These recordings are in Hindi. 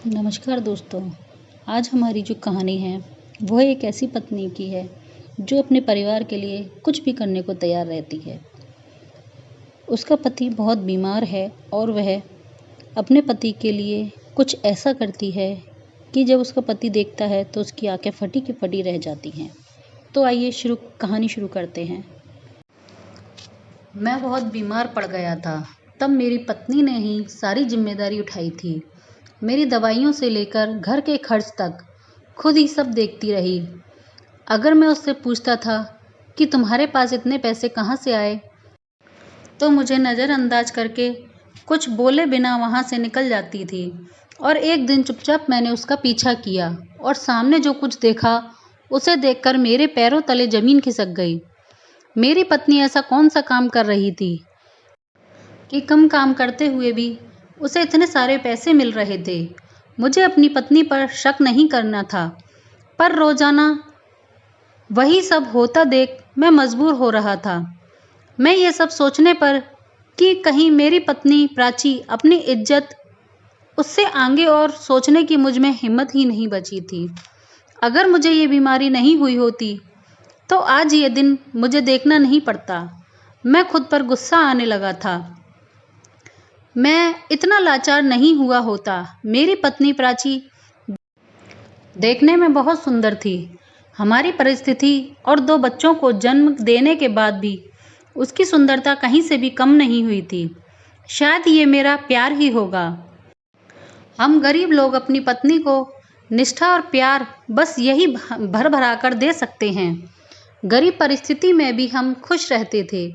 नमस्कार दोस्तों। आज हमारी जो कहानी है वह एक ऐसी पत्नी की है जो अपने परिवार के लिए कुछ भी करने को तैयार रहती है। उसका पति बहुत बीमार है और वह अपने पति के लिए कुछ ऐसा करती है कि जब उसका पति देखता है तो उसकी आंखें फटी की फटी रह जाती हैं। तो आइए कहानी शुरू करते हैं। मैं बहुत बीमार पड़ गया था। तब मेरी पत्नी ने ही सारी जिम्मेदारी उठाई थी। मेरी दवाइयों से लेकर घर के खर्च तक खुद ही सब देखती रही। अगर मैं उससे पूछता था कि तुम्हारे पास इतने पैसे कहाँ से आए, तो मुझे नज़रअंदाज करके कुछ बोले बिना वहाँ से निकल जाती थी। और एक दिन चुपचाप मैंने उसका पीछा किया और सामने जो कुछ देखा उसे देखकर मेरे पैरों तले ज़मीन खिसक गई। मेरी पत्नी ऐसा कौन सा काम कर रही थी कि कम काम करते हुए भी उसे इतने सारे पैसे मिल रहे थे। मुझे अपनी पत्नी पर शक नहीं करना था, पर रोजाना वही सब होता देख मैं मजबूर हो रहा था। मैं ये सब सोचने पर कि कहीं मेरी पत्नी प्राची अपनी इज्जत उससे आगे और सोचने की मुझ में हिम्मत ही नहीं बची थी। अगर मुझे ये बीमारी नहीं हुई होती तो आज ये दिन मुझे देखना नहीं पड़ता। मैं खुद पर गुस्सा आने लगा था। मैं इतना लाचार नहीं हुआ होता। मेरी पत्नी प्राची देखने में बहुत सुंदर थी। हमारी परिस्थिति और 2 बच्चों को जन्म देने के बाद भी उसकी सुंदरता कहीं से भी कम नहीं हुई थी। शायद ये मेरा प्यार ही होगा। हम गरीब लोग अपनी पत्नी को निष्ठा और प्यार बस यही भर भरा कर दे सकते हैं। गरीब परिस्थिति में भी हम खुश रहते थे,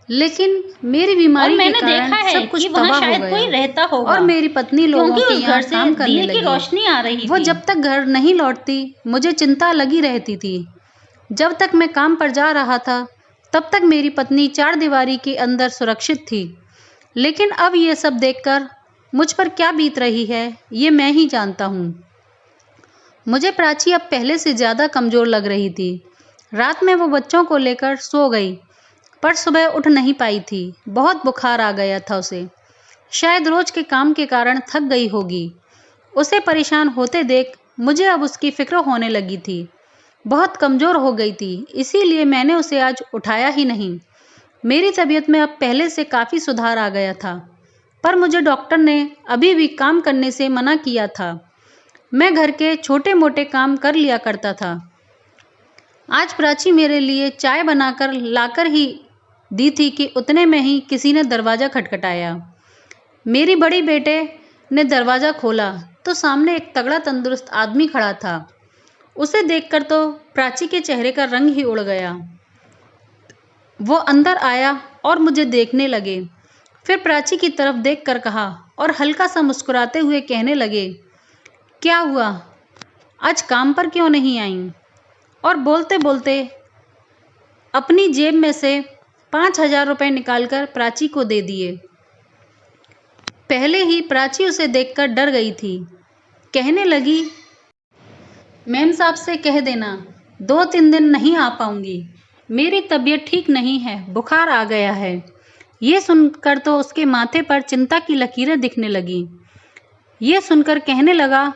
लेकिन मेरी बीमारी के कारण सब कुछ तबाह हो गया। कोई रहता होगा और मेरी पत्नी लोगों के यहाँ काम करने लगी। रोशनी आ रही थी। वो जब तक घर नहीं लौटती मुझे चिंता लगी रहती थी। जब तक मैं काम पर जा रहा था तब तक मेरी पत्नी 4 दीवारी के अंदर सुरक्षित थी। लेकिन अब ये सब देखकर मुझ पर क्या बीत रही है ये मैं ही जानता हूँ। मुझे प्राची अब पहले से ज़्यादा कमज़ोर लग रही थी। रात में वो बच्चों को लेकर सो गई, पर सुबह उठ नहीं पाई थी। बहुत बुखार आ गया था उसे। शायद रोज के काम के कारण थक गई होगी। उसे परेशान होते देख मुझे अब उसकी फिक्र होने लगी थी। बहुत कमज़ोर हो गई थी, इसीलिए मैंने उसे आज उठाया ही नहीं। मेरी तबीयत में अब पहले से काफ़ी सुधार आ गया था, पर मुझे डॉक्टर ने अभी भी काम करने से मना किया था। मैं घर के छोटे मोटे काम कर लिया करता था। आज प्राची मेरे लिए चाय बनाकर लाकर ही दी थी कि उतने में ही किसी ने दरवाज़ा खटखटाया। मेरी बड़ी बेटे ने दरवाज़ा खोला तो सामने एक तगड़ा तंदुरुस्त आदमी खड़ा था। उसे देखकर तो प्राची के चेहरे का रंग ही उड़ गया। वो अंदर आया और मुझे देखने लगे, फिर प्राची की तरफ देखकर कहा और हल्का सा मुस्कुराते हुए कहने लगे, क्या हुआ, आज काम पर क्यों नहीं आई? और बोलते बोलते अपनी जेब में से 5,000 रुपये निकालकर प्राची को दे दिए। पहले ही प्राची उसे देखकर डर गई थी। कहने लगी, मैम साहब से कह देना 2-3 दिन नहीं आ पाऊंगी, मेरी तबीयत ठीक नहीं है, बुखार आ गया है। ये सुनकर तो उसके माथे पर चिंता की लकीरें दिखने लगी। ये सुनकर कहने लगा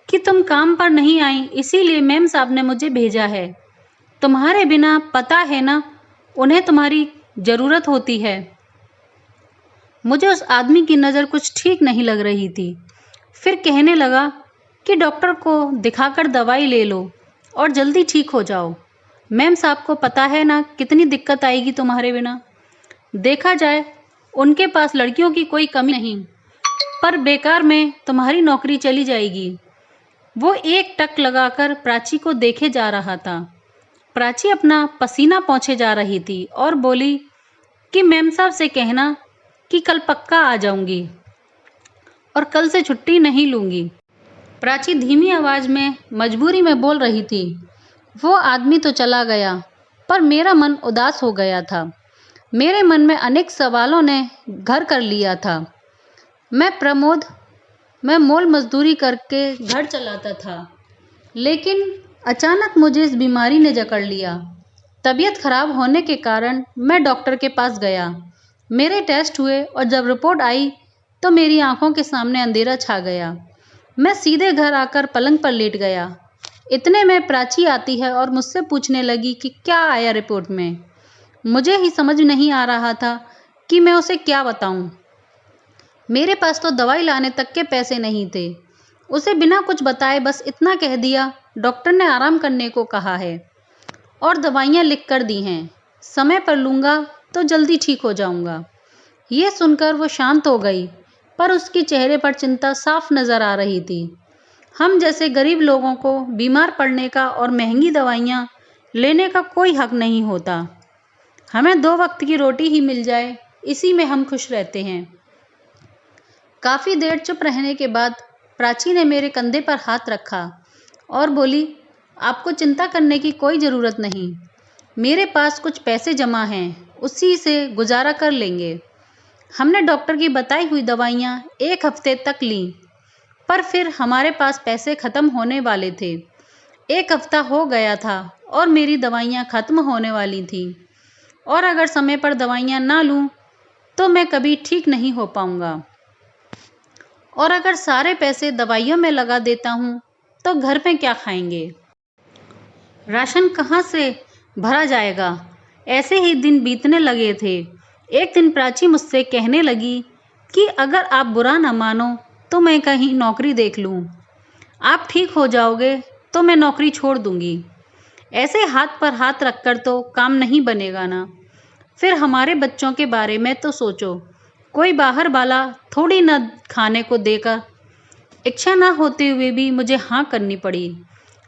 कि तुम काम पर नहीं आई, इसीलिए मैम साहब ने मुझे भेजा है। तुम्हारे बिना पता है ना उन्हें तुम्हारी ज़रूरत होती है। मुझे उस आदमी की नज़र कुछ ठीक नहीं लग रही थी। फिर कहने लगा कि डॉक्टर को दिखाकर दवाई ले लो और जल्दी ठीक हो जाओ। मैम साहब को पता है ना कितनी दिक्कत आएगी तुम्हारे बिना। देखा जाए उनके पास लड़कियों की कोई कमी नहीं, पर बेकार में तुम्हारी नौकरी चली जाएगी। वो एक टक लगाकर प्राची को देखे जा रहा था। प्राची अपना पसीना पोंछे जा रही थी और बोली कि मैम साहब से कहना कि कल पक्का आ जाऊंगी और कल से छुट्टी नहीं लूंगी। प्राची धीमी आवाज़ में मजबूरी में बोल रही थी। वो आदमी तो चला गया, पर मेरा मन उदास हो गया था। मेरे मन में अनेक सवालों ने घर कर लिया था। मैं मोल मजदूरी करके घर चलाता था, लेकिन अचानक मुझे इस बीमारी ने जकड़ लिया। तबीयत खराब होने के कारण मैं डॉक्टर के पास गया। मेरे टेस्ट हुए और जब रिपोर्ट आई तो मेरी आंखों के सामने अंधेरा छा गया। मैं सीधे घर आकर पलंग पर लेट गया। इतने में प्राची आती है और मुझसे पूछने लगी कि क्या आया रिपोर्ट में। मुझे ही समझ नहीं आ रहा था कि मैं उसे क्या बताऊं। मेरे पास तो दवाई लाने तक के पैसे नहीं थे। उसे बिना कुछ बताए बस इतना कह दिया, डॉक्टर ने आराम करने को कहा है और दवाइयाँ लिख कर दी हैं, समय पर लूँगा तो जल्दी ठीक हो जाऊँगा। ये सुनकर वो शांत हो गई, पर उसके चेहरे पर चिंता साफ नज़र आ रही थी। हम जैसे गरीब लोगों को बीमार पड़ने का और महंगी दवाइयाँ लेने का कोई हक नहीं होता। हमें 2 वक्त की रोटी ही मिल जाए, इसी में हम खुश रहते हैं। काफ़ी देर चुप रहने के बाद प्राची ने मेरे कंधे पर हाथ रखा और बोली, आपको चिंता करने की कोई ज़रूरत नहीं। मेरे पास कुछ पैसे जमा हैं, उसी से गुजारा कर लेंगे। हमने डॉक्टर की बताई हुई दवाइयाँ 1 हफ्ते तक लीं, पर फिर हमारे पास पैसे ख़त्म होने वाले थे। 1 हफ्ता हो गया था और मेरी दवाइयाँ ख़त्म होने वाली थीं, और अगर समय पर दवाइयाँ ना लूँ तो मैं कभी ठीक नहीं हो पाऊँगा। और अगर सारे पैसे दवाइयों में लगा देता हूँ तो घर में क्या खाएंगे? राशन कहाँ से भरा जाएगा? ऐसे ही दिन बीतने लगे थे। एक दिन प्राची मुझसे कहने लगी कि अगर आप बुरा न मानो तो मैं कहीं नौकरी देख लूँ। आप ठीक हो जाओगे तो मैं नौकरी छोड़ दूँगी। ऐसे हाथ पर हाथ रखकर तो काम नहीं बनेगा ना। फिर हमारे बच्चों के बारे में तो सोचो। कोई बाहर वाला थोड़ी न खाने को देकर। इच्छा ना होते हुए भी मुझे हाँ करनी पड़ी।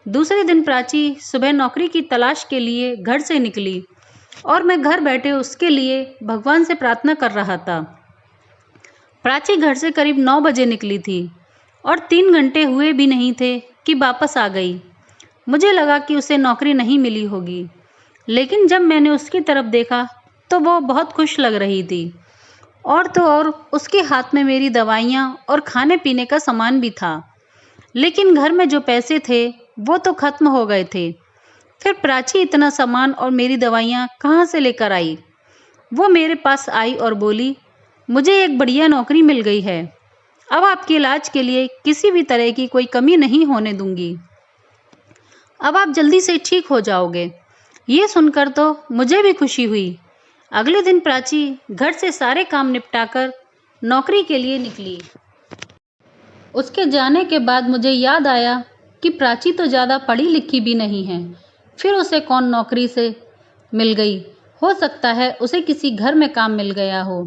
दूसरे दिन प्राची सुबह नौकरी की तलाश के लिए घर से निकली और मैं घर बैठे उसके लिए भगवान से प्रार्थना कर रहा था। प्राची घर से करीब 9 बजे निकली थी और 3 घंटे हुए भी नहीं थे कि वापस आ गई। मुझे लगा कि उसे नौकरी नहीं मिली होगी, लेकिन जब मैंने उसकी तरफ देखा तो वो बहुत खुश लग रही थी। और तो और उसके हाथ में मेरी दवाइयाँ और खाने पीने का सामान भी था, लेकिन घर में जो पैसे थे वो तो खत्म हो गए थे। फिर प्राची इतना सामान और मेरी दवाइयाँ कहाँ से लेकर आई? वो मेरे पास आई और बोली, मुझे एक बढ़िया नौकरी मिल गई है। अब आपके इलाज के लिए किसी भी तरह की कोई कमी नहीं होने दूंगी। अब आप जल्दी से ठीक हो जाओगे। ये सुनकर तो मुझे भी खुशी हुई। अगले दिन प्राची घर से सारे काम निपटाकर नौकरी के लिए निकली। उसके जाने के बाद मुझे याद आया कि प्राची तो ज़्यादा पढ़ी लिखी भी नहीं है, फिर उसे कौन नौकरी से मिल गई? हो सकता है उसे किसी घर में काम मिल गया हो।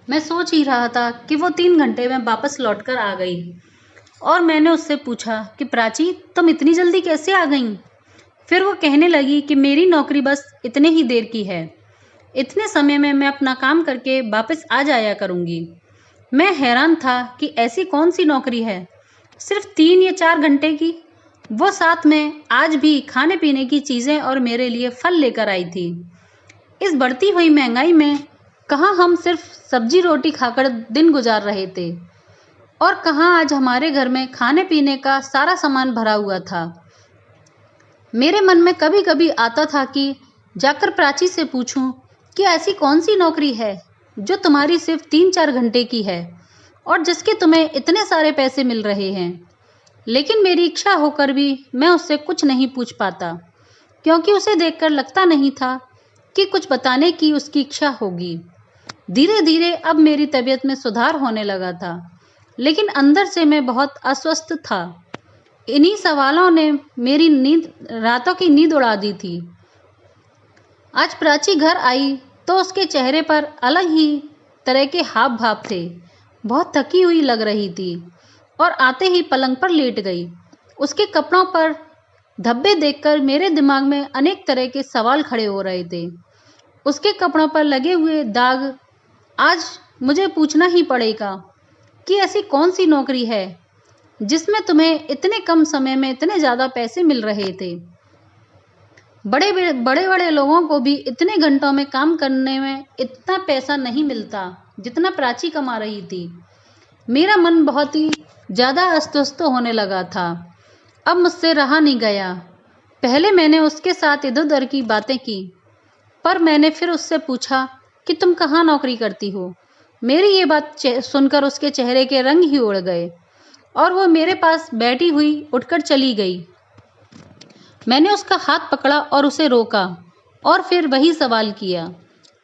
मैं सोच ही रहा था कि वो 3 घंटे में वापस लौटकर आ गई और मैंने उससे पूछा कि प्राची, तुम इतनी जल्दी कैसे आ गईं? फिर वो कहने लगी कि मेरी नौकरी बस इतने ही देर की है, इतने समय में मैं अपना काम करके वापस आ जाया करूँगी। मैं हैरान था कि ऐसी कौन सी नौकरी है सिर्फ 3 या 4 घंटे की। वो साथ में आज भी खाने पीने की चीज़ें और मेरे लिए फल लेकर आई थी। इस बढ़ती हुई महंगाई में कहाँ हम सिर्फ सब्जी रोटी खाकर दिन गुजार रहे थे, और कहाँ आज हमारे घर में खाने पीने का सारा सामान भरा हुआ था। मेरे मन में कभी कभी आता था कि जाकर प्राची से पूछूं कि ऐसी कौन सी नौकरी है जो तुम्हारी सिर्फ 3-4 घंटे की है और जिसके तुम्हें इतने सारे पैसे मिल रहे हैं। लेकिन मेरी इच्छा होकर भी मैं उससे कुछ नहीं पूछ पाता, क्योंकि उसे देखकर लगता नहीं था कि कुछ बताने की उसकी इच्छा होगी। धीरे धीरे अब मेरी तबीयत में सुधार होने लगा था, लेकिन अंदर से मैं बहुत अस्वस्थ था। इन्हीं सवालों ने मेरी रातों की नींद उड़ा दी थी। आज प्राची घर आई तो उसके चेहरे पर अलग ही तरह के हाव भाव थे। बहुत थकी हुई लग रही थी और आते ही पलंग पर लेट गई। उसके कपड़ों पर धब्बे देखकर मेरे दिमाग में अनेक तरह के सवाल खड़े हो रहे थे। उसके कपड़ों पर लगे हुए दाग, आज मुझे पूछना ही पड़ेगा कि ऐसी कौन सी नौकरी है जिसमें तुम्हें इतने कम समय में इतने ज़्यादा पैसे मिल रहे थे। बड़े बड़े लोगों को भी इतने घंटों में काम करने में इतना पैसा नहीं मिलता जितना प्राची कमा रही थी। मेरा मन बहुत ही ज़्यादा अस्वस्थ होने लगा था। अब मुझसे रहा नहीं गया। पहले मैंने उसके साथ इधर उधर की बातें की, पर मैंने फिर उससे पूछा कि तुम कहाँ नौकरी करती हो। मेरी ये बात सुनकर उसके चेहरे के रंग ही उड़ गए और वो मेरे पास बैठी हुई उठकर चली गई। मैंने उसका हाथ पकड़ा और उसे रोका और फिर वही सवाल किया,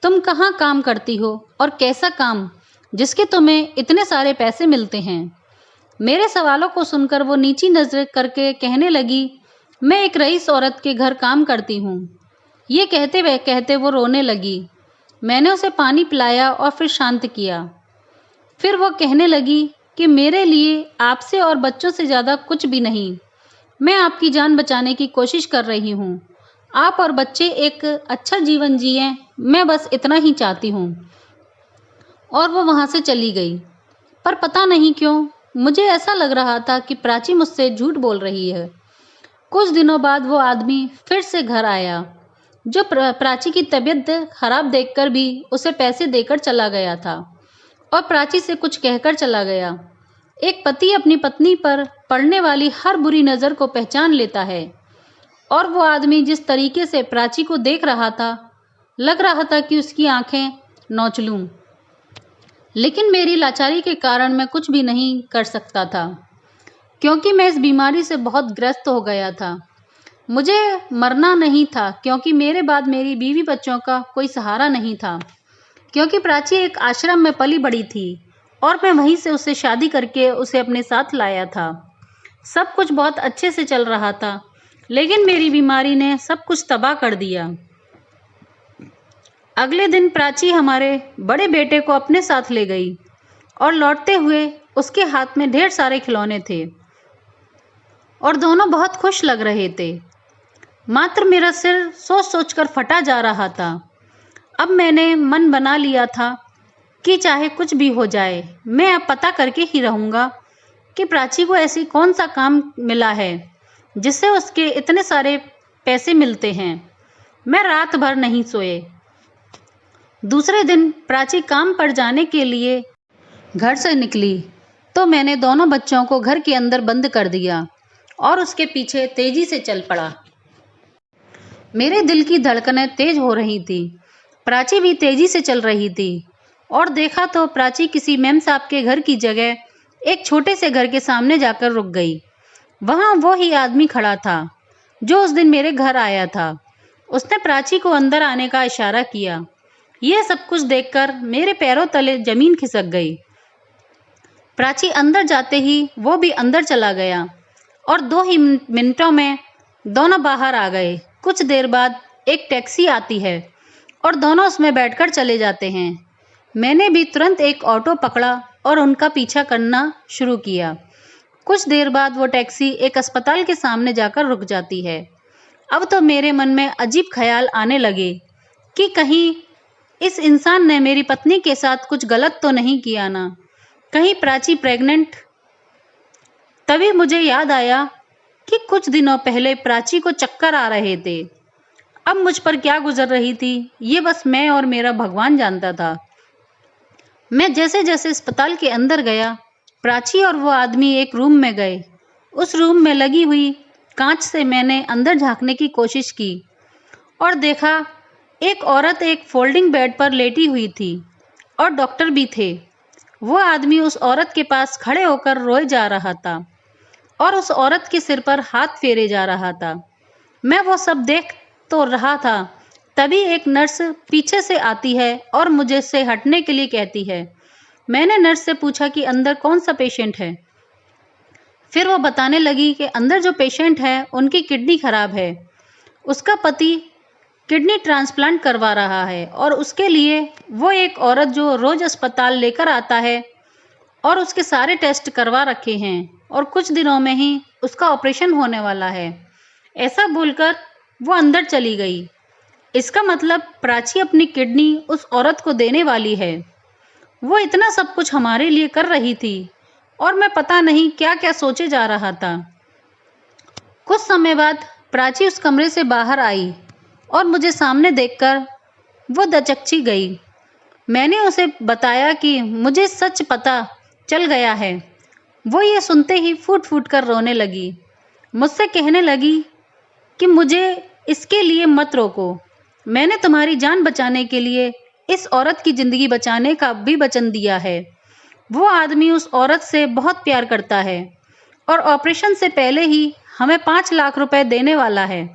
तुम कहाँ काम करती हो और कैसा काम जिसके तुम्हें इतने सारे पैसे मिलते हैं? मेरे सवालों को सुनकर वो नीची नजर करके कहने लगी, मैं एक रईस औरत के घर काम करती हूँ। ये कहते वो रोने लगी। मैंने उसे पानी पिलाया और फिर शांत किया। फिर वो कहने लगी कि मेरे लिए आपसे और बच्चों से ज़्यादा कुछ भी नहीं। मैं आपकी जान बचाने की कोशिश कर रही हूँ। आप और बच्चे एक अच्छा जीवन जिएं, मैं बस इतना ही चाहती हूँ। और वो वहाँ से चली गई। पर पता नहीं क्यों मुझे ऐसा लग रहा था कि प्राची मुझसे झूठ बोल रही है। कुछ दिनों बाद वो आदमी फिर से घर आया, जो प्राची की तबीयत खराब देखकर भी उसे पैसे देकर चला गया था और प्राची से कुछ कहकर चला गया। एक पति अपनी पत्नी पर पड़ने वाली हर बुरी नज़र को पहचान लेता है और वो आदमी जिस तरीके से प्राची को देख रहा था, लग रहा था कि उसकी आंखें नोच लूं। लेकिन मेरी लाचारी के कारण मैं कुछ भी नहीं कर सकता था, क्योंकि मैं इस बीमारी से बहुत ग्रस्त हो गया था। मुझे मरना नहीं था, क्योंकि मेरे बाद मेरी बीवी बच्चों का कोई सहारा नहीं था, क्योंकि प्राची एक आश्रम में पली बड़ी थी और मैं वहीं से उससे शादी करके उसे अपने साथ लाया था। सब कुछ बहुत अच्छे से चल रहा था, लेकिन मेरी बीमारी ने सब कुछ तबाह कर दिया। अगले दिन प्राची हमारे बड़े बेटे को अपने साथ ले गई और लौटते हुए उसके हाथ में ढेर सारे खिलौने थे और दोनों बहुत खुश लग रहे थे। मात्र मेरा सिर सोच सोच कर फटा जा रहा था। अब मैंने मन बना लिया था कि चाहे कुछ भी हो जाए, मैं अब पता करके ही रहूँगा कि प्राची को ऐसी कौन सा काम मिला है जिससे उसके इतने सारे पैसे मिलते हैं। मैं रात भर नहीं सोए। दूसरे दिन प्राची काम पर जाने के लिए घर से निकली तो मैंने दोनों बच्चों को घर के अंदर बंद कर दिया और उसके पीछे तेजी से चल पड़ा। मेरे दिल की धड़कनें तेज हो रही थी। प्राची भी तेजी से चल रही थी और देखा तो प्राची किसी मेम साहब के घर की जगह एक छोटे से घर के सामने जाकर रुक गई। वहाँ वो ही आदमी खड़ा था जो उस दिन मेरे घर आया था। उसने प्राची को अंदर आने का इशारा किया। यह सब कुछ देखकर मेरे पैरों तले जमीन खिसक गई। प्राची अंदर जाते ही वो भी अंदर चला गया और 2 ही मिनटों में दोनों बाहर आ गए। कुछ देर बाद एक टैक्सी आती है और दोनों उसमें बैठकर चले जाते हैं। मैंने भी तुरंत एक ऑटो पकड़ा और उनका पीछा करना शुरू किया। कुछ देर बाद वो टैक्सी एक अस्पताल के सामने जाकर रुक जाती है। अब तो मेरे मन में अजीब ख्याल आने लगे कि कहीं इस इंसान ने मेरी पत्नी के साथ कुछ गलत तो नहीं किया ना, कहीं प्राची प्रेग्नेंट। तभी मुझे याद आया कि कुछ दिनों पहले प्राची को चक्कर आ रहे थे। अब मुझ पर क्या गुजर रही थी ये बस मैं और मेरा भगवान जानता था। मैं जैसे जैसे अस्पताल के अंदर गया, प्राची और वो आदमी एक रूम में गए। उस रूम में लगी हुई कांच से मैंने अंदर झांकने की कोशिश की और देखा एक औरत एक फोल्डिंग बेड पर लेटी हुई थी और डॉक्टर भी थे। वो आदमी उस औरत के पास खड़े होकर रोए जा रहा था और उस औरत के सिर पर हाथ फेरे जा रहा था। मैं वो सब देख तो रहा था, तभी एक नर्स पीछे से आती है और मुझे से हटने के लिए कहती है। मैंने नर्स से पूछा कि अंदर कौन सा पेशेंट है। फिर वो बताने लगी कि अंदर जो पेशेंट है उनकी किडनी खराब है, उसका पति किडनी ट्रांसप्लांट करवा रहा है और उसके लिए वो एक औरत जो रोज अस्पताल लेकर आता है और उसके सारे टेस्ट करवा रखे हैं और कुछ दिनों में ही उसका ऑपरेशन होने वाला है। ऐसा बोलकर वो अंदर चली गई। इसका मतलब प्राची अपनी किडनी उस औरत को देने वाली है। वो इतना सब कुछ हमारे लिए कर रही थी और मैं पता नहीं क्या क्या सोचे जा रहा था। कुछ समय बाद प्राची उस कमरे से बाहर आई और मुझे सामने देखकर वो दचकची गई। मैंने उसे बताया कि मुझे सच पता चल गया है। वो ये सुनते ही फूट फूट कर रोने लगी। मुझसे कहने लगी कि मुझे इसके लिए मत रोको, मैंने तुम्हारी जान बचाने के लिए इस औरत की ज़िंदगी बचाने का भी वचन दिया है। वो आदमी उस औरत से बहुत प्यार करता है और ऑपरेशन से पहले ही हमें 5 लाख रुपए देने वाला है।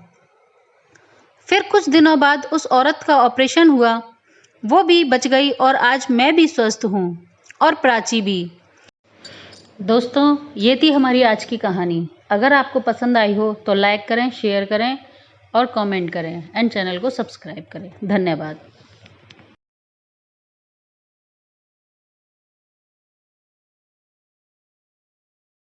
फिर कुछ दिनों बाद उस औरत का ऑपरेशन हुआ, वो भी बच गई और आज मैं भी स्वस्थ हूँ और प्राची भी। दोस्तों, ये थी हमारी आज की कहानी। अगर आपको पसंद आई हो तो लाइक करें, शेयर करें और कमेंट करें एंड चैनल को सब्सक्राइब करें। धन्यवाद।